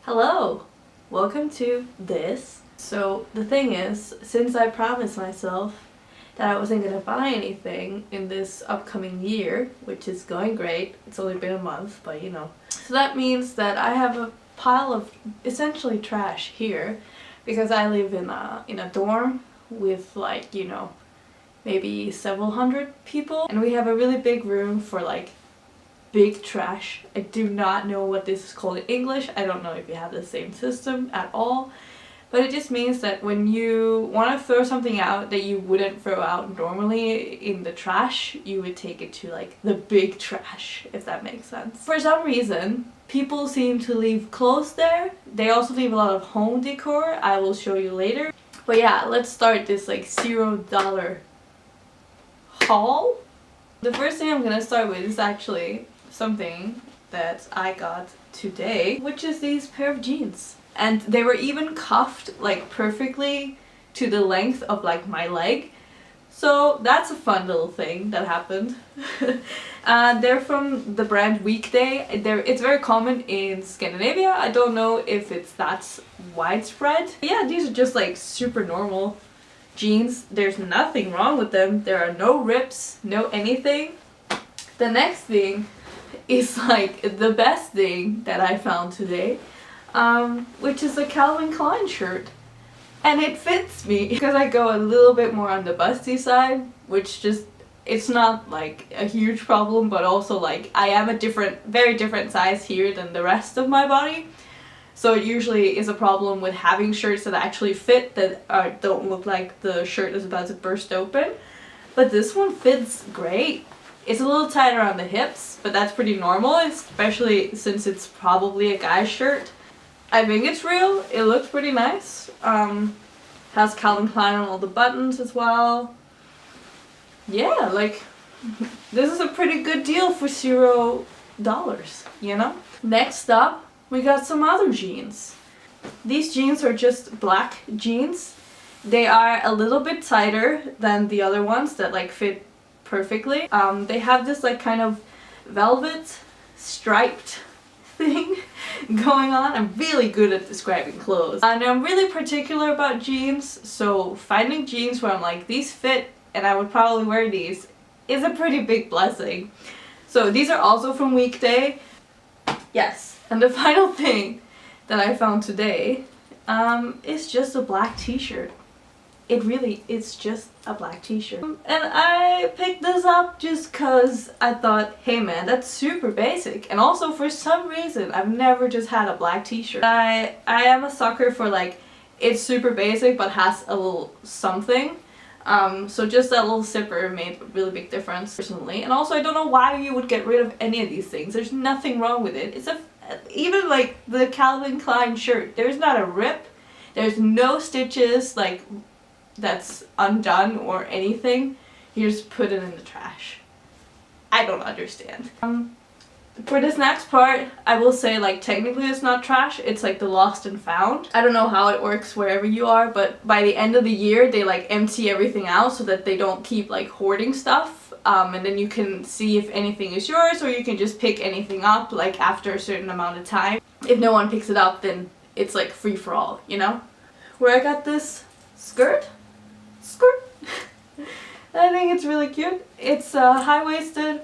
Hello! Welcome to this. So the thing is, since I promised myself that I wasn't gonna buy anything in this upcoming year, which is going great, it's only been a month, but you know. So that means that I have a pile of essentially trash here because I live in a dorm with like, you know, maybe several hundred people, and we have a really big room for like big trash. I do not know what this is called in English. I don't know if you have the same system at all. But it just means that when you want to throw something out that you wouldn't throw out normally in the trash, you would take it to like the big trash, if that makes sense. For some reason, people seem to leave clothes there. They also leave a lot of home decor. I will show you later. But yeah, let's start this like $0 haul. The first thing I'm gonna start with is actually something that I got today, which is these pair of jeans. And they were even cuffed like perfectly to the length of like my leg. So that's a fun little thing that happened. They're from the brand Weekday. It's very common in Scandinavia. I don't know if it's that widespread. But yeah, these are just like super normal jeans. There's nothing wrong with them. There are no rips, no anything. The next thing is like the best thing that I found today, which is a Calvin Klein shirt. And it fits me because I go a little bit more on the busty side, which just, it's not like a huge problem, but also like I am a very different size here than the rest of my body. So it usually is a problem with having shirts that actually fit, that don't look like the shirt is about to burst open. But this one fits great. It's a little tighter on the hips, but that's pretty normal, especially since it's probably a guy's shirt. I think it's real. It looks pretty nice. Has Calvin Klein on all the buttons as well. Yeah, like this is a pretty good deal for $0, you know? Next up, we got some other jeans. These jeans are just black jeans. They are a little bit tighter than the other ones that like fit perfectly. They have this like kind of velvet striped thing going on. I'm really good at describing clothes. And I'm really particular about jeans, so finding jeans where I'm like, these fit and I would probably wear these is a pretty big blessing. So these are also from Weekday. Yes. And the final thing that I found today is just a black t-shirt. It really is just a black t-shirt. And I picked this up just cause I thought, hey man, that's super basic. And also for some reason, I've never just had a black t-shirt. I am a sucker for like, it's super basic but has a little something. So just that little zipper made a really big difference personally. And also I don't know why you would get rid of any of these things. There's nothing wrong with it. It's even like the Calvin Klein shirt, there's not a rip. There's no stitches like that's undone or anything. You just put it in the trash. I don't understand. For this next part, I will say like technically it's not trash, it's like the lost and found. I don't know how it works wherever you are, but by the end of the year they like empty everything out so that they don't keep like hoarding stuff. And then you can see if anything is yours, or you can just pick anything up like after a certain amount of time. If no one picks it up, then it's like free for all, you know? Where I got this skirt. I think it's really cute. It's high-waisted.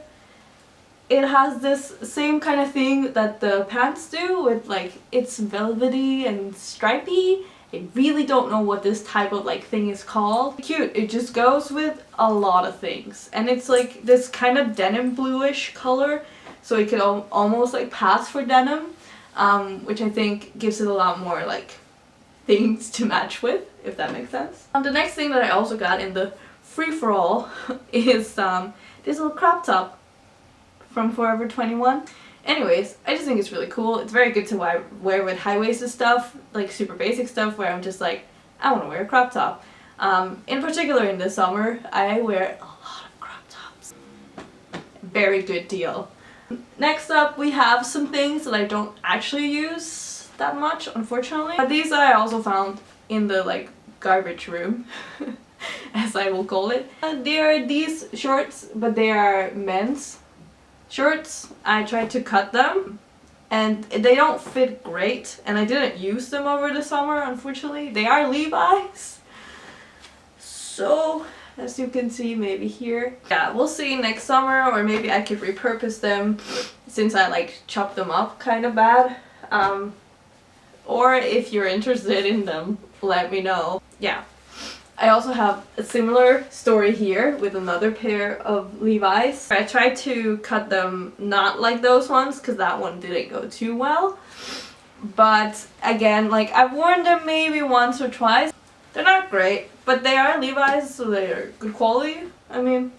It has this same kind of thing that the pants do with like, it's velvety and stripy. I really don't know what this type of like thing is called. Cute. It just goes with a lot of things. And it's like this kind of denim bluish color, so it could almost like pass for denim, which I think gives it a lot more like things to match with, if that makes sense. The next thing that I also got in the free-for-all is this little crop top from Forever 21. Anyways, I just think it's really cool. It's very good to wear with high-waisted stuff, like super basic stuff where I'm just like, I want to wear a crop top. In particular in the summer, I wear a lot of crop tops. Very good deal. Next up, we have some things that I don't actually use that much, unfortunately. But these I also found in the like garbage room, as I will call it. They are these shorts, but they are men's shorts. I tried to cut them and they don't fit great, and I didn't use them over the summer, unfortunately. They are Levi's. So, as you can see maybe here. Yeah, we'll see next summer, or maybe I could repurpose them since I like chopped them up kind of bad. Or if you're interested in them, let me know. Yeah. I also have a similar story here with another pair of Levi's. I tried to cut them not like those ones because that one didn't go too well. But again, like I've worn them maybe once or twice. They're not great, but they are Levi's, so they are good quality. I mean,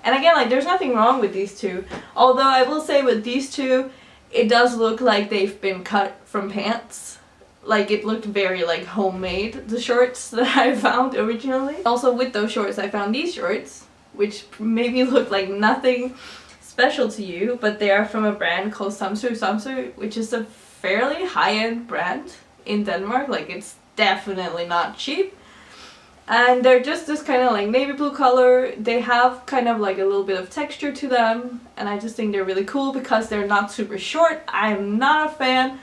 and again, like there's nothing wrong with these two. Although I will say with these two, it does look like they've been cut from pants. Like it looked very like homemade, the shorts that I found originally. Also with those shorts I found these shorts, which maybe look like nothing special to you, but they are from a brand called Samsø, which is a fairly high-end brand in Denmark. Like it's definitely not cheap. And they're just this kind of like navy blue color. They have kind of like a little bit of texture to them, and I just think they're really cool because they're not super short. I'm not a fan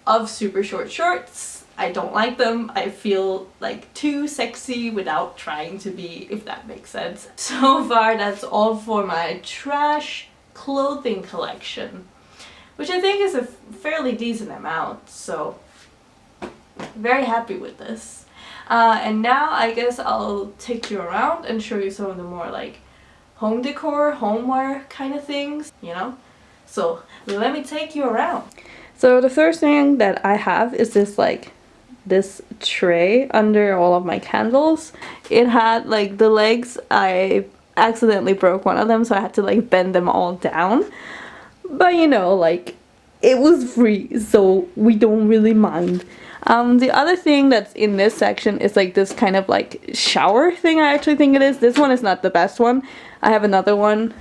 of super short shorts. I don't like them. I feel like too sexy without trying to be, if that makes sense. So far that's all for my trash clothing collection, which I think is a fairly decent amount, so very happy with this. And now I guess I'll take you around and show you some of the more like home decor, homeware kind of things, you know? So let me take you around. So the first thing that I have is this tray under all of my candles. It had like the legs, I accidentally broke one of them, so I had to like bend them all down. But you know, like it was free, so we don't really mind. The other thing that's in this section is like this kind of like shower thing, I actually think it is. This one is not the best one. I have another one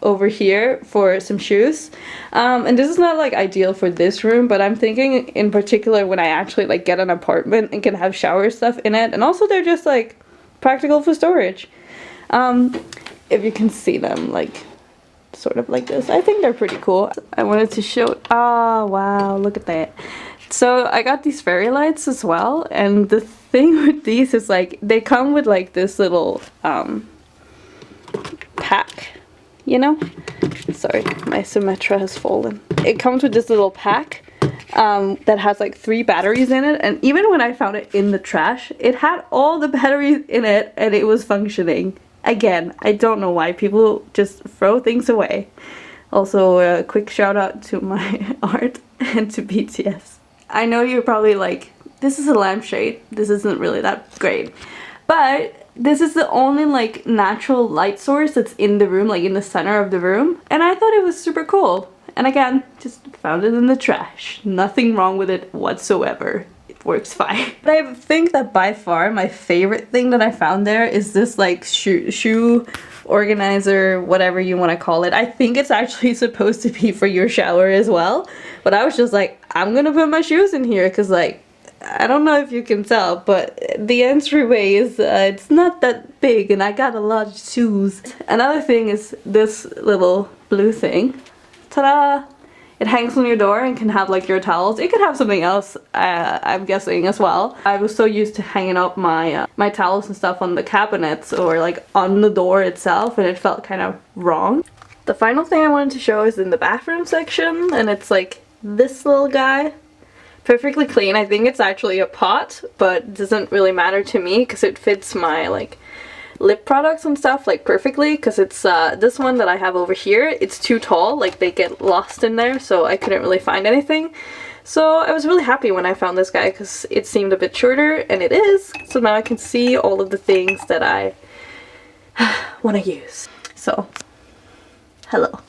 over here for some shoes, and this is not like ideal for this room, but I'm thinking in particular when I actually like get an apartment and can have shower stuff in it, and also they're just like practical for storage. If you can see them like sort of like this, I think they're pretty cool. I wanted to show, oh wow, look at that. So I got these fairy lights as well, and the thing with these is like they come with like this little pack. You know? Sorry, my Symmetra has fallen. It comes with this little pack that has like 3 batteries in it, and even when I found it in the trash, it had all the batteries in it and it was functioning. Again, I don't know why people just throw things away. Also, a quick shout out to my art and to BTS. I know you're probably like, this is a lampshade, this isn't really that great, but this is the only like natural light source that's in the room, like in the center of the room, and I thought it was super cool. And again, just found it in the trash. Nothing wrong with it whatsoever. It works fine. But I think that by far my favorite thing that I found there is this like shoe organizer, whatever you want to call it. I think it's actually supposed to be for your shower as well, but I was just like, I'm gonna put my shoes in here because like, I don't know if you can tell, but the entryway is, it's not that big, and I got a lot of shoes. Another thing is this little blue thing. Ta-da! It hangs on your door and can have like your towels. It could have something else, I'm guessing as well. I was so used to hanging up my my towels and stuff on the cabinets or like on the door itself, and it felt kind of wrong. The final thing I wanted to show is in the bathroom section, and it's like this little guy. Perfectly clean. I think it's actually a pot, but it doesn't really matter to me because it fits my like lip products and stuff like perfectly, because it's this one that I have over here, it's too tall, like they get lost in there, so I couldn't really find anything. So I was really happy when I found this guy because it seemed a bit shorter, and it is, so now I can see all of the things that I want to use. So hello.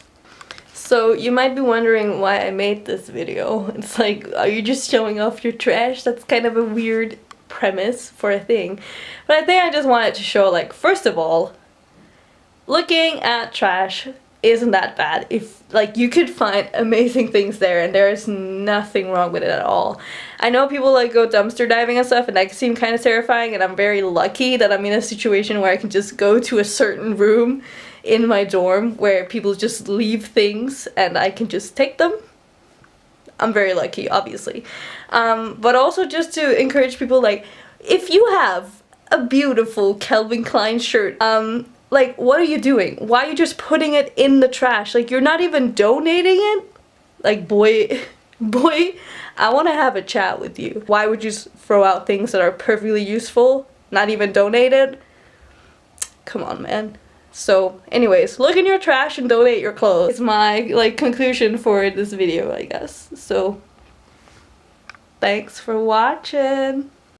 So you might be wondering why I made this video. It's like, are you just showing off your trash? That's kind of a weird premise for a thing. But I think I just wanted to show, like, first of all, looking at trash isn't that bad. If, like, you could find amazing things there and there is nothing wrong with it at all. I know people like go dumpster diving and stuff, and that can seem kind of terrifying, and I'm very lucky that I'm in a situation where I can just go to a certain room in my dorm where people just leave things and I can just take them. I'm very lucky, obviously. But also just to encourage people, like, if you have a beautiful Calvin Klein shirt, like, what are you doing? Why are you just putting it in the trash? Like, you're not even donating it? Like, boy, I want to have a chat with you. Why would you throw out things that are perfectly useful, not even donated? Come on, man. So, anyways, look in your trash and donate your clothes. It's my, like, conclusion for this video, I guess. So, thanks for watching.